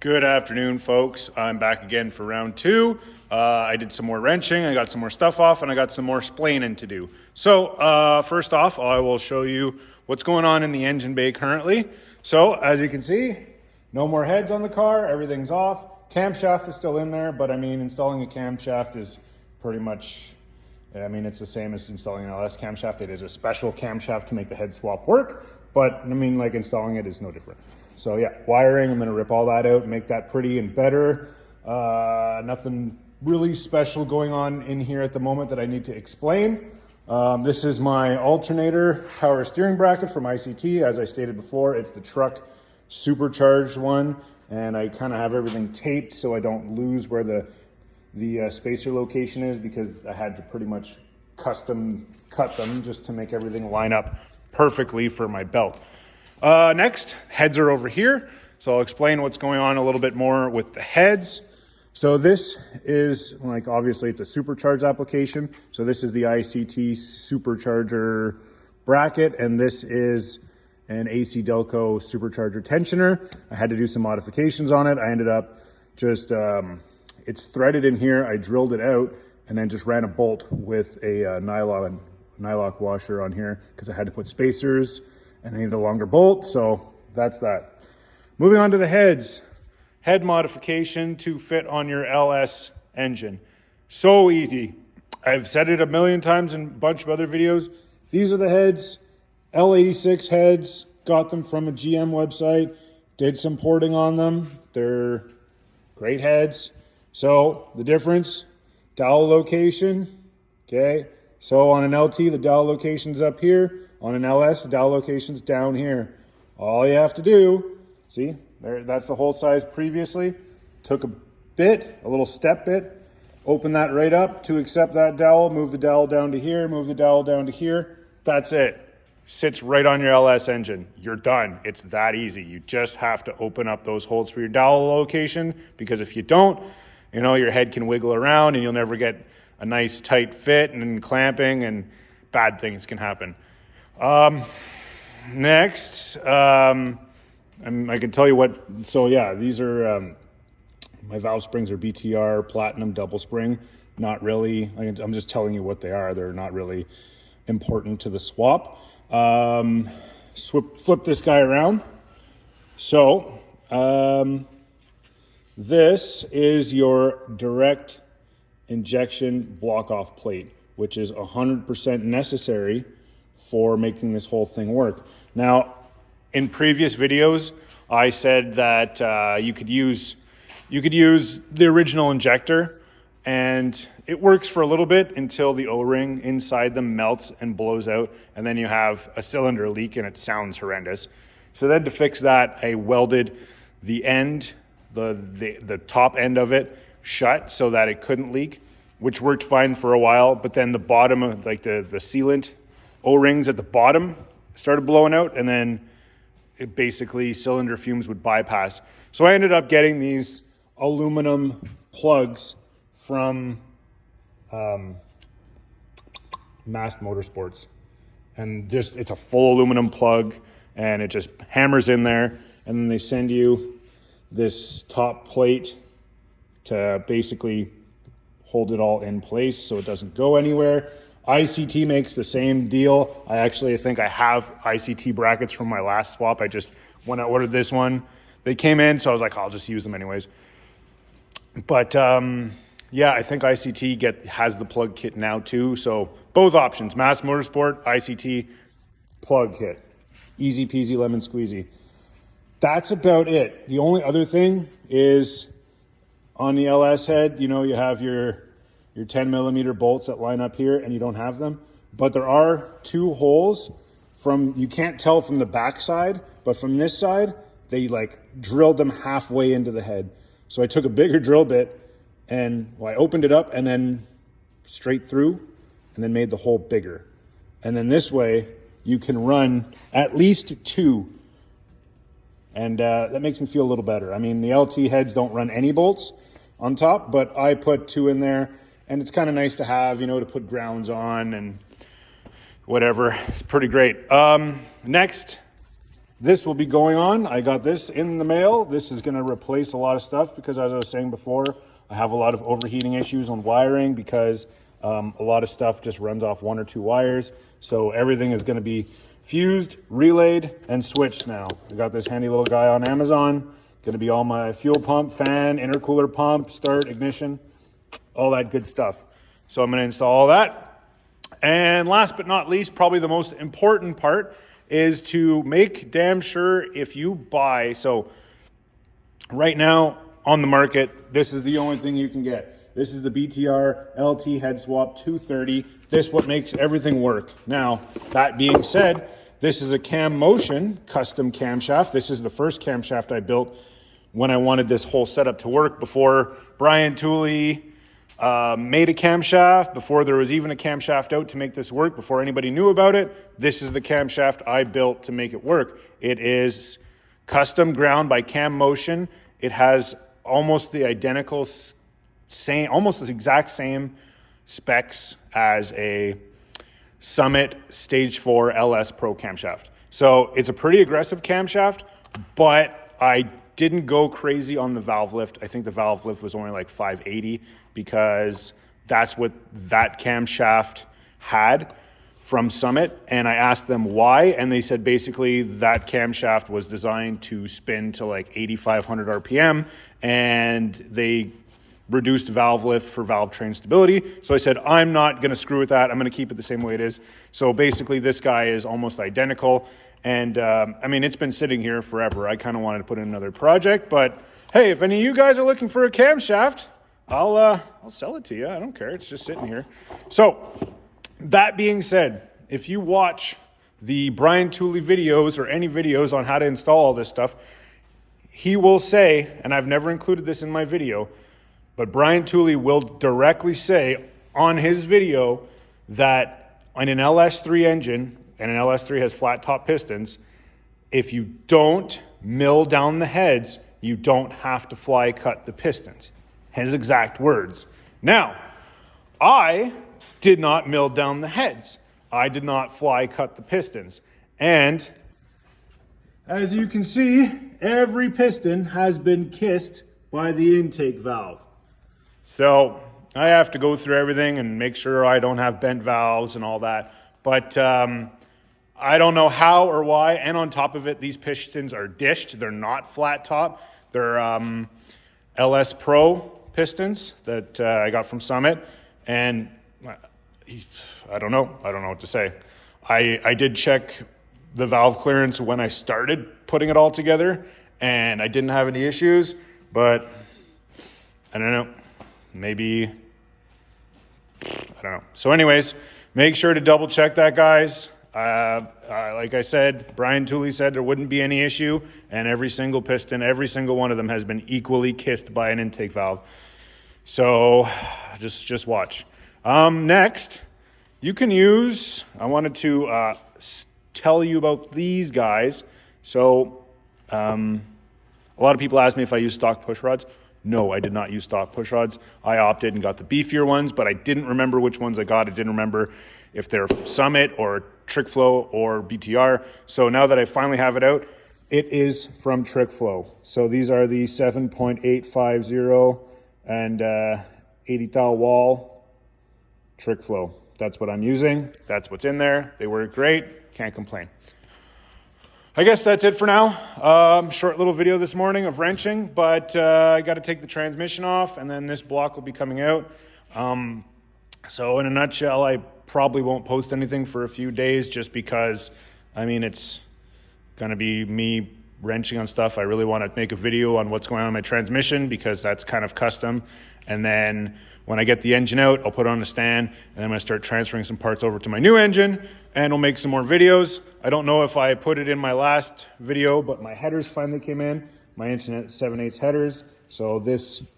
Good afternoon, folks. I'm back again for round two. I did some more wrenching, I got some more stuff off, and I got some more splaining to do. So first off, I will show you what's going on in the engine bay currently. So as you can see, no more heads on the car, everything's off. Camshaft is still in there, but I mean, installing a camshaft is pretty much, it's the same as installing an LS camshaft. It is a special camshaft to make the head swap work, but like installing it is no different. So yeah, wiring, I'm gonna rip all that out and make that pretty and better. Nothing really special going on in here at the moment that I need to explain. This is my alternator power steering bracket from ICT. As I stated before, it's the truck supercharged one, and I kind of have everything taped so I don't lose where the spacer location is, because I had to pretty much custom cut them just to make everything line up perfectly for my belt. Next, heads are over here. So I'll explain what's going on a little bit more with the heads. So this is obviously it's a supercharged application. So this is the ICT supercharger bracket, and this is an AC Delco supercharger tensioner. I had to do some modifications on it. I ended up just, it's threaded in here. I drilled it out and then just ran a bolt with a nylock washer on here because I had to put spacers and I needed a longer bolt. So that's that. Moving on to the heads. Head modification to fit on your LS engine. So easy. I've said it a million times in a bunch of other videos. These are the heads, L86 heads. Got them from a GM website. Did some porting on them. They're great heads. So the difference, dowel location, okay? So on an LT, the dowel location's up here. On an LS, the dowel location's down here. All you have to do, see, there, that's the hole size previously. Took a little step bit, open that right up to accept that dowel, move the dowel down to here, move the dowel down to here. That's it. Sits right on your LS engine. You're done. It's that easy. You just have to open up those holes for your dowel location, because if you don't, your head can wiggle around and you'll never get a nice tight fit and clamping, and bad things can happen. Next, I can tell you what, so yeah, these are, my valve springs are BTR Platinum double spring. Not really, I'm just telling you what they are. They're not really important to the swap. Flip this guy around. So, this is your direct injection block-off plate, which is 100% necessary for making this whole thing work. Now, in previous videos, I said that you could use the original injector, and it works for a little bit until the O-ring inside them melts and blows out, and then you have a cylinder leak, and it sounds horrendous. So then to fix that, I welded the end, the top end of it shut so that it couldn't leak, which worked fine for a while. But then the bottom of the sealant O-rings at the bottom started blowing out, and then it basically cylinder fumes would bypass. So I ended up getting these aluminum plugs from Mast Motorsports, and it's a full aluminum plug, and it just hammers in there, and then they send you this top plate to basically hold it all in place so it doesn't go anywhere. ICT makes the same deal. I think I have ICT brackets from my last swap. When I ordered this one, they came in, so I was like, I'll just use them anyways. But yeah, I think ICT has the plug kit now too. So both options, Mast Motorsport, ICT, plug kit. Easy peasy lemon squeezy. That's about it. The only other thing is on the LS head, you have your 10 millimeter bolts that line up here, and you don't have them. But there are two holes you can't tell from the back side, but from this side, they drilled them halfway into the head. So I took a bigger drill bit and I opened it up and then straight through, and then made the hole bigger. And then this way you can run at least two. And that makes me feel a little better. The LT heads don't run any bolts on top, but I put two in there, and it's kind of nice to have, to put grounds on and whatever. It's pretty great. Next, this will be going on. I got this in the mail. This is going to replace a lot of stuff because, as I was saying before, I have a lot of overheating issues on wiring because a lot of stuff just runs off 1 or 2 wires. So everything is going to be fused, relayed, and switched now. I got this handy little guy on Amazon. Going to be all my fuel pump, fan, intercooler pump, start, ignition, all that good stuff. So I'm going to install all that. And last but not least, probably the most important part is to make damn sure if you buy, so right now on the market, this is the only thing you can get. This is the BTR LT head swap 230. This is what makes everything work. Now, that being said, this is a Cam Motion custom camshaft. This is the first camshaft I built when I wanted this whole setup to work before Brian Tooley made a camshaft, before there was even a camshaft out to make this work, before anybody knew about it. This is the camshaft I built to make it work. It is custom ground by Cam Motion. It has almost the identical same, almost the exact same specs as a Summit Stage 4 LS Pro camshaft. So it's a pretty aggressive camshaft, but I didn't go crazy on the valve lift. I think the valve lift was only like 580 because that's what that camshaft had from Summit. And I asked them why, and they said basically that camshaft was designed to spin to like 8,500 RPM, and they reduced valve lift for valve train stability. So I said, I'm not going to screw with that. I'm going to keep it the same way it is. So basically this guy is almost identical. And I mean, it's been sitting here forever. I kind of wanted to put in another project, but hey, if any of you guys are looking for a camshaft, I'll sell it to you. I don't care. It's just sitting here. So that being said, if you watch the Brian Tooley videos or any videos on how to install all this stuff, he will say, and I've never included this in my video, but Brian Tooley will directly say on his video that on an LS3 engine, and an LS3 has flat top pistons, if you don't mill down the heads, you don't have to fly cut the pistons. His exact words. Now, I did not mill down the heads. I did not fly cut the pistons. And as you can see, every piston has been kissed by the intake valve. So I have to go through everything and make sure I don't have bent valves and all that. But I don't know how or why. And on top of it, these pistons are dished. They're not flat top. They're LS Pro pistons that I got from Summit. And I don't know. I don't know what to say. I did check the valve clearance when I started putting it all together, and I didn't have any issues, but I don't know. Maybe, I don't know. So anyways, make sure to double check that, guys. Like I said, Brian Tooley said there wouldn't be any issue, and every single piston, every single one of them has been equally kissed by an intake valve. So just watch. Next, you can use, I wanted to tell you about these guys. So a lot of people ask me if I use stock push rods. No, I did not use stock push rods. I opted and got the beefier ones, but I didn't remember which ones I got. I didn't remember if they're Summit or Trick Flow or BTR. So now that I finally have it out, it is from Trick Flow. So these are the 7.850 and 80 thou wall Trick Flow. That's what I'm using. That's what's in there. They work great. Can't complain. I guess that's it for now. Short little video this morning of wrenching, but I got to take the transmission off, and then this block will be coming out. So in a nutshell, I probably won't post anything for a few days just because, I mean, it's going to be me wrenching on stuff. I really want to make a video on what's going on in my transmission because that's kind of custom. And then when I get the engine out, I'll put it on a stand, and I'm going to start transferring some parts over to my new engine, and we'll make some more videos. I don't know if I put it in my last video, but my headers finally came in. My engine at 7/8 headers. So this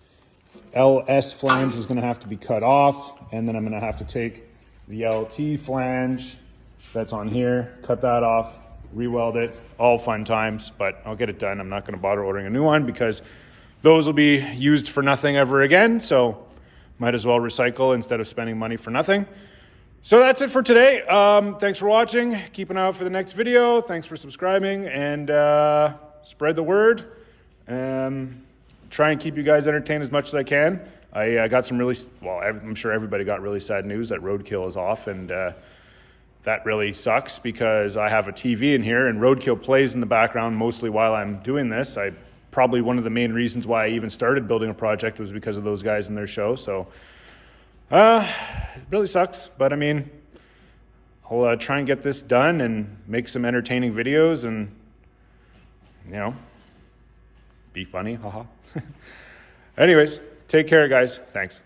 LS flange is going to have to be cut off, and then I'm going to have to take the LT flange that's on here, cut that off, re-weld it. All fun times, but I'll get it done. I'm not going to bother ordering a new one because those will be used for nothing ever again. So might as well recycle instead of spending money for nothing. So that's it for today. Thanks for watching. Keep an eye out for the next video. Thanks for subscribing, and spread the word. Try and keep you guys entertained as much as I can. I got some really, well, I'm sure everybody got really sad news that Roadkill is off, and that really sucks because I have a TV in here and Roadkill plays in the background mostly while I'm doing this. Probably one of the main reasons why I even started building a project was because of those guys and their show. So it really sucks, but I mean, I'll try and get this done and make some entertaining videos and, you know, be funny, haha. Anyways, take care, guys. Thanks.